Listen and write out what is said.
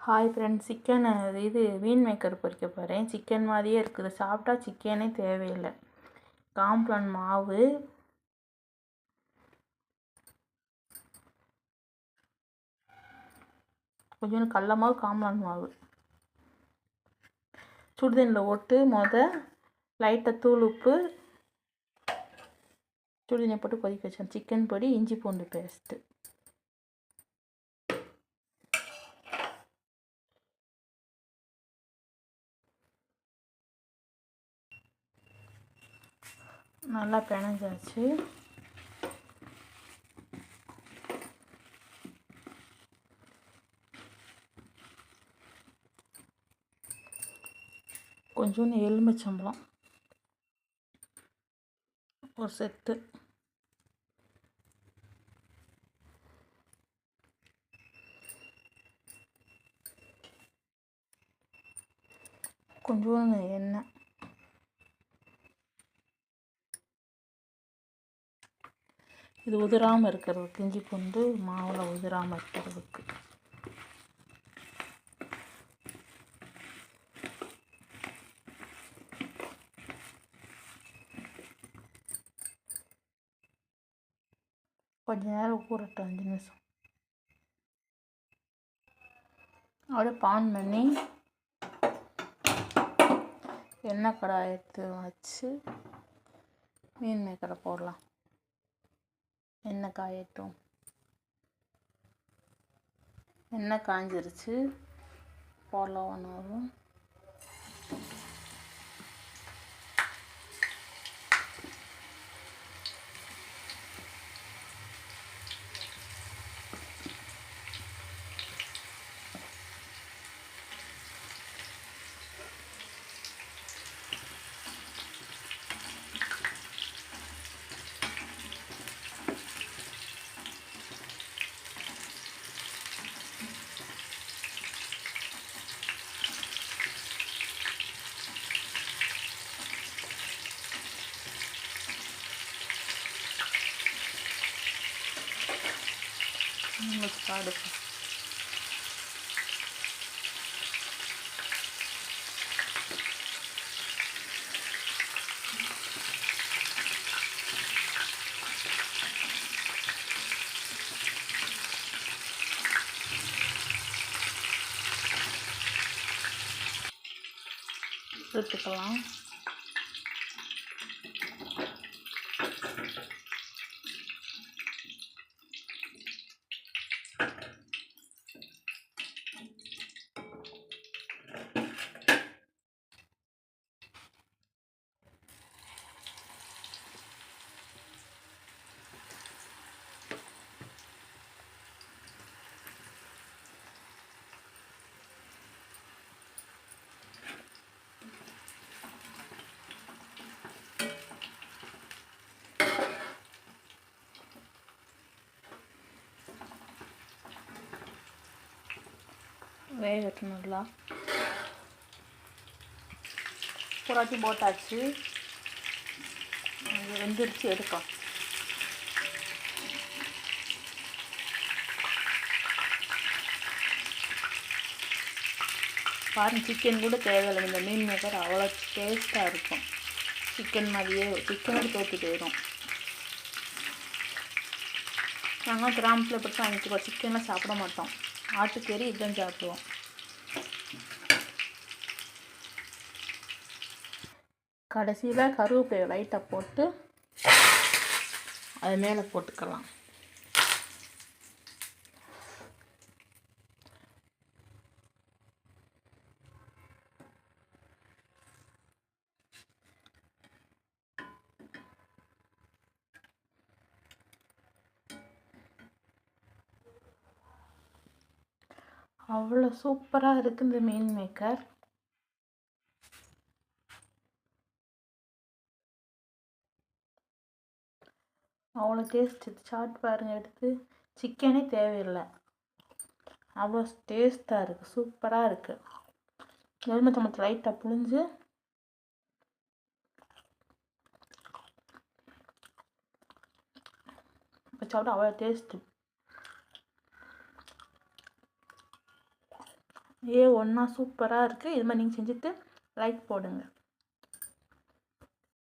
Hi friends, chicken இது மீன் maker பொரிக்க போகிறேன். Chicken மாதிரியே இருக்குது, சாப்பிட்டா சிக்கனே தேவையில்லை. காம்ப்ளான் மாவு, கொஞ்சோண்டு கடல மாவு, காம்ப்ளான் மாவு சுடுதண்ணியில் போட்டு லைட்டாக தூள் உப்பு சுடுதண்ணியை போட்டு கொதிக்க வச்சேன். சிக்கன் பொடி, இஞ்சி பூண்டு பேஸ்ட்டு, நல்லா பிணைஞ்சாச்சு. கொஞ்சோண்டு எலுமிச்சம்பழம் ஒரு செட்டு, கொஞ்சோண்டு எண்ணெய், இது உதிராமல் இருக்கிறதுக்கு, இஞ்சி பூண்டு மாவில் உதிராமல் இருக்கிறதுக்கு. கொஞ்ச நேரம் ஊறட்டும், 5 நிமிஷம். அப்படியே பான் பண்ணி எண்ணெய் கடாய் எடுத்து வச்சு மீன் மேக்கரை போடலாம். எண்ணெய் காயட்டும். எண்ணெய் காஞ்சிருச்சு, போடலாம். ஒன்றும் பாடுப்பா. எடுத்துக்கலாம். வேகட்டும். நல்லா புறாட்டி போட்டாச்சு, வெந்துருச்சு. எடுக்கும். பாருங்க, சிக்கன் கூட தேவையில்லை. இந்த மீன் மேக்கர் அவ்வளோ டேஸ்ட்டாக இருக்கும். சிக்கன் மாதிரியே, சிக்கனோடு தோற்று போயிடும். நாங்கள் கிராமத்தில் பற்றி வாங்கிக்குவோம். சிக்கன்லாம் சாப்பிட மாட்டோம், ஆட்டுக்கறி இதுதான் சாப்பிடுவோம். கடைசியில் கருவேப்பிலை லைட்டாக போட்டு அது மேலே போட்டுக்கலாம். அவ்வளோ சூப்பராக இருக்குது இந்த மீன் மேக்கர். அவ்வளோ டேஸ்ட். சாட் பாருங்கள், எடுத்து சிக்கனே தேவையில்லை, அவ்வளோ டேஸ்ட்டாக இருக்குது, சூப்பராக இருக்குது. எலுமிச்சம்பழத்தை லைட்டாக புழிஞ்சு சாப்பிட்டா அவ்வளோ டேஸ்ட்டு. ஒன்றா சூப்பராக இருக்குது. இது மாதிரி நீங்கள் செஞ்சுட்டு லைக் போடுங்க.